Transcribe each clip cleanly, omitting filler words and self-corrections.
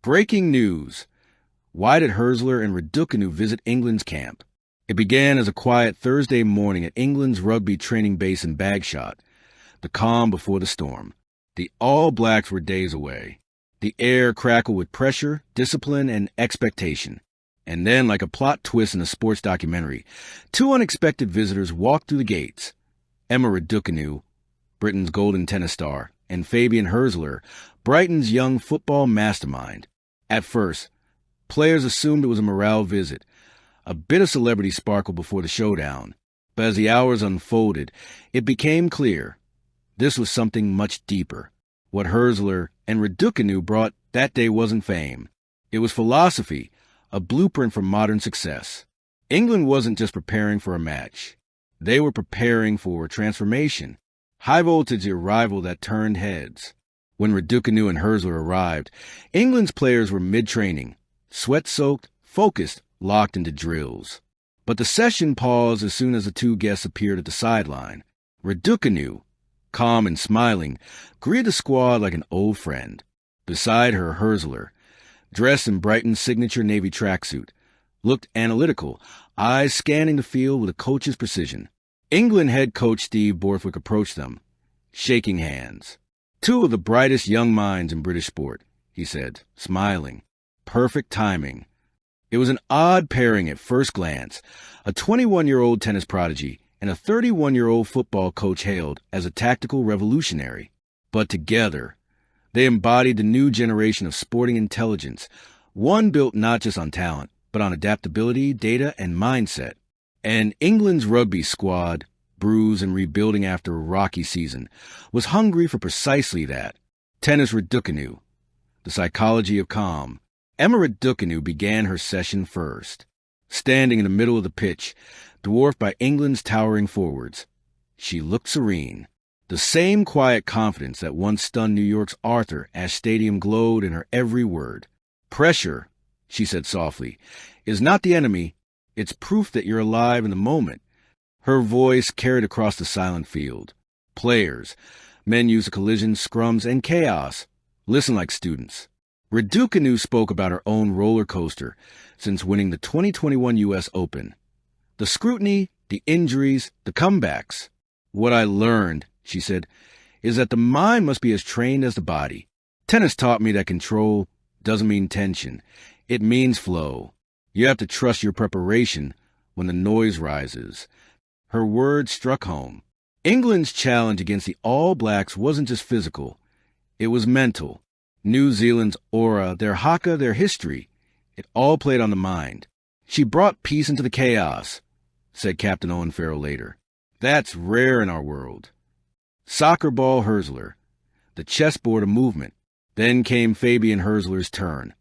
Breaking news. Why did Hurzeler and Raducanu visit England's camp? It began as a quiet Thursday morning at England's rugby training base in Bagshot. The calm before the storm. The All Blacks were days away. The air crackled with pressure, discipline, and expectation. And then, like a plot twist in a sports documentary, two unexpected visitors walked through the gates. Emma Raducanu, Britain's golden tennis star, and Fabian Hurzeler, Brighton's young football mastermind. At first, players assumed it was a morale visit. A bit of celebrity sparkle before the showdown. But as the hours unfolded, it became clear. This was something much deeper. What Hurzeler and Raducanu brought that day wasn't fame. It was philosophy, a blueprint for modern success. England wasn't just preparing for a match. They were preparing for transformation. High-voltage arrival that turned heads. When Raducanu and Hurzeler arrived, England's players were mid-training, sweat-soaked, focused, locked into drills. But the session paused as soon as the two guests appeared at the sideline. Raducanu, calm and smiling, greeted the squad like an old friend. Beside her, Hurzeler, dressed in Brighton's signature navy tracksuit, looked analytical, eyes scanning the field with a coach's precision. England head coach Steve Borthwick approached them, shaking hands. Two of the brightest young minds in British sport, he said, smiling. Perfect timing. It was an odd pairing at first glance, a 21-year-old tennis prodigy and a 31-year-old football coach hailed as a tactical revolutionary. But together, they embodied the new generation of sporting intelligence, one built not just on talent, but on adaptability, data, and mindset. And England's rugby squad, bruised and rebuilding after a rocky season, was hungry for precisely that. Tennis Raducanu, the psychology of calm. Emma Raducanu began her session first, standing in the middle of the pitch, dwarfed by England's towering forwards. She looked serene, the same quiet confidence that once stunned New York's Arthur as stadium glowed in her every word. Pressure, she said softly, is not the enemy. It's proof that you're alive in the moment. Her voice carried across the silent field. Players, men use of collisions, scrums, and chaos. Listen like students. Raducanu spoke about her own roller coaster since winning the 2021 U.S. Open. The scrutiny, the injuries, the comebacks. What I learned, she said, is that the mind must be as trained as the body. Tennis taught me that control doesn't mean tension. It means flow. You have to trust your preparation when the noise rises. Her words struck home. England's challenge against the All Blacks wasn't just physical. It was mental. New Zealand's aura, their haka, their history. It all played on the mind. She brought peace into the chaos, said Captain Owen Farrell later. That's rare in our world. Soccer ball Hurzeler. The chessboard of movement. Then came Fabian Hurzeler's turn.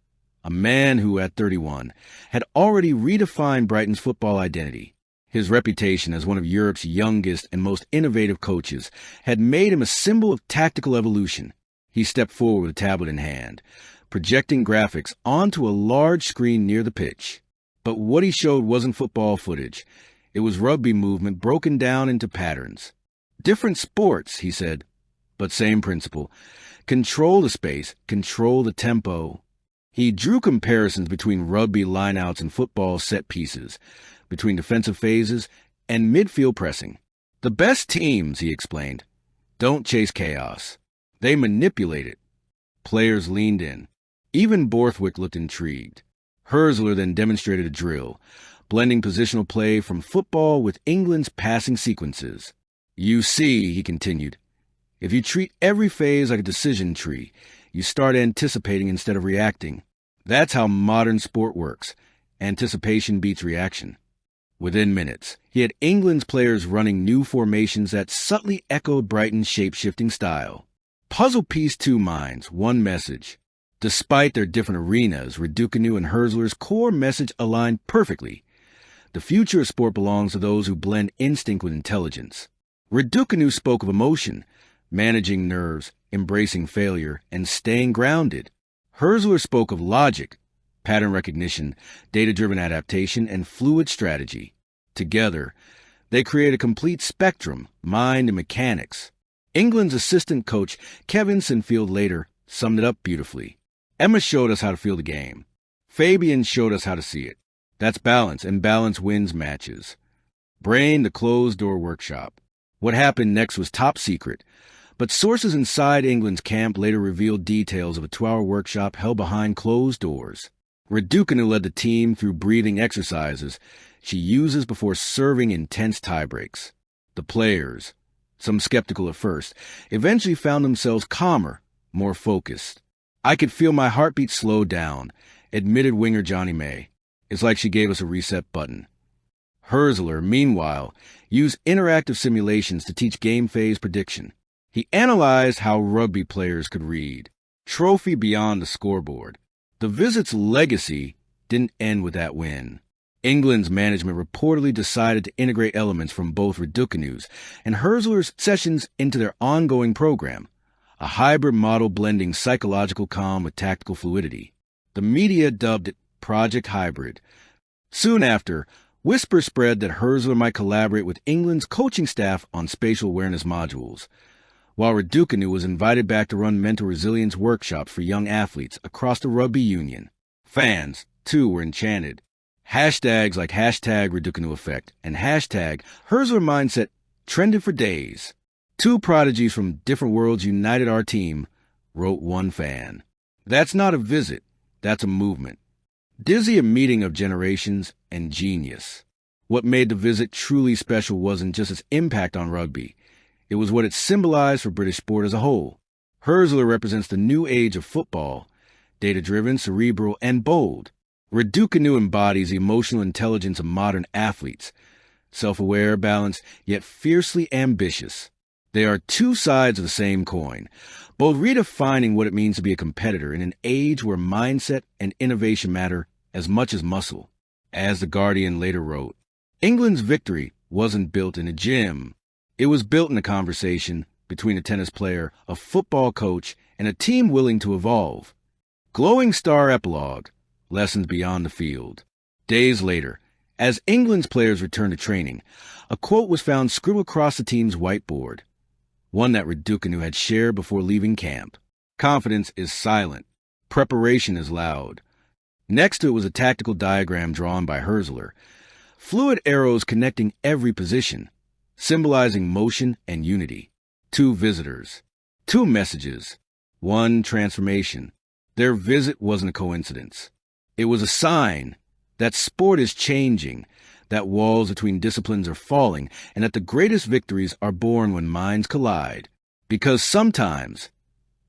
A man who, at 31, had already redefined Brighton's football identity. His reputation as one of Europe's youngest and most innovative coaches had made him a symbol of tactical evolution. He stepped forward with a tablet in hand, projecting graphics onto a large screen near the pitch. But what he showed wasn't football footage. It was rugby movement broken down into patterns. Different sports, he said, but same principle. Control the space, control the tempo. He drew comparisons between rugby lineouts and football set pieces, between defensive phases and midfield pressing. The best teams, he explained, don't chase chaos. They manipulate it. Players leaned in. Even Borthwick looked intrigued. Hurzeler then demonstrated a drill, blending positional play from football with England's passing sequences. You see, he continued, if you treat every phase like a decision tree, you start anticipating instead of reacting. That's how modern sport works. Anticipation beats reaction. Within minutes, he had England's players running new formations that subtly echoed Brighton's shape-shifting style. Puzzle piece two minds, one message. Despite their different arenas, Raducanu and Hurzeler's core message aligned perfectly. The future of sport belongs to those who blend instinct with intelligence. Raducanu spoke of emotion, managing nerves, embracing failure, and staying grounded. Hurzeler spoke of logic, pattern recognition, data-driven adaptation, and fluid strategy. Together, they create a complete spectrum, mind and mechanics. England's assistant coach, Kevin Sinfield, later summed it up beautifully. Emma showed us how to feel the game. Fabian showed us how to see it. That's balance, and balance wins matches. Brain, the closed-door workshop. What happened next was top secret, but sources inside England's camp later revealed details of a 2-hour workshop held behind closed doors. Raducanu led the team through breathing exercises she uses before serving intense tiebreaks. The players, some skeptical at first, eventually found themselves calmer, more focused. "I could feel my heartbeat slow down," admitted winger Johnny May. "It's like she gave us a reset button." Hurzeler, meanwhile, used interactive simulations to teach game phase prediction. He analyzed how rugby players could read. Trophy beyond the scoreboard. The visit's legacy didn't end with that win. England's management reportedly decided to integrate elements from both Raducanu's and Hurzeler's sessions into their ongoing program, a hybrid model blending psychological calm with tactical fluidity. The media dubbed it Project Hybrid. Soon after, whispers spread that Hurzeler might collaborate with England's coaching staff on spatial awareness modules, while Raducanu was invited back to run mental resilience workshops for young athletes across the rugby union. Fans, too, were enchanted. Hashtags like hashtag Raducanu Effect and hashtag Hurzeler Mindset trended for days. "Two prodigies from different worlds united our team," wrote one fan. That's not a visit, that's a movement. Dizzy a meeting of generations and genius. What made the visit truly special wasn't just its impact on rugby. It was what it symbolized for British sport as a whole. Hurzeler represents the new age of football, data-driven, cerebral, and bold. Raducanu embodies the emotional intelligence of modern athletes, self-aware, balanced, yet fiercely ambitious. They are two sides of the same coin, both redefining what it means to be a competitor in an age where mindset and innovation matter as much as muscle. As The Guardian later wrote, England's victory wasn't built in a gym. It was built in a conversation between a tennis player, a football coach, and a team willing to evolve. Glowing star epilogue, lessons beyond the field. Days later, as England's players returned to training, a quote was found scribbled across the team's whiteboard, one that Raducanu had shared before leaving camp. "Confidence is silent. Preparation is loud." Next to it was a tactical diagram drawn by Hurzeler, fluid arrows connecting every position, symbolizing motion and unity. Two visitors, two messages, one transformation. Their visit wasn't a coincidence. It was a sign that sport is changing, that walls between disciplines are falling, and that the greatest victories are born when minds collide. Because sometimes,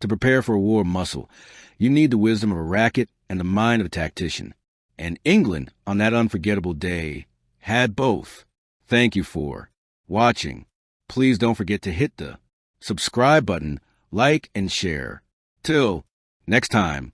to prepare for a war of muscle, you need the wisdom of a racket and the mind of a tactician. And England, on that unforgettable day, had both. Thank you for watching. Please don't forget to hit the subscribe button, like, and share. Till next time.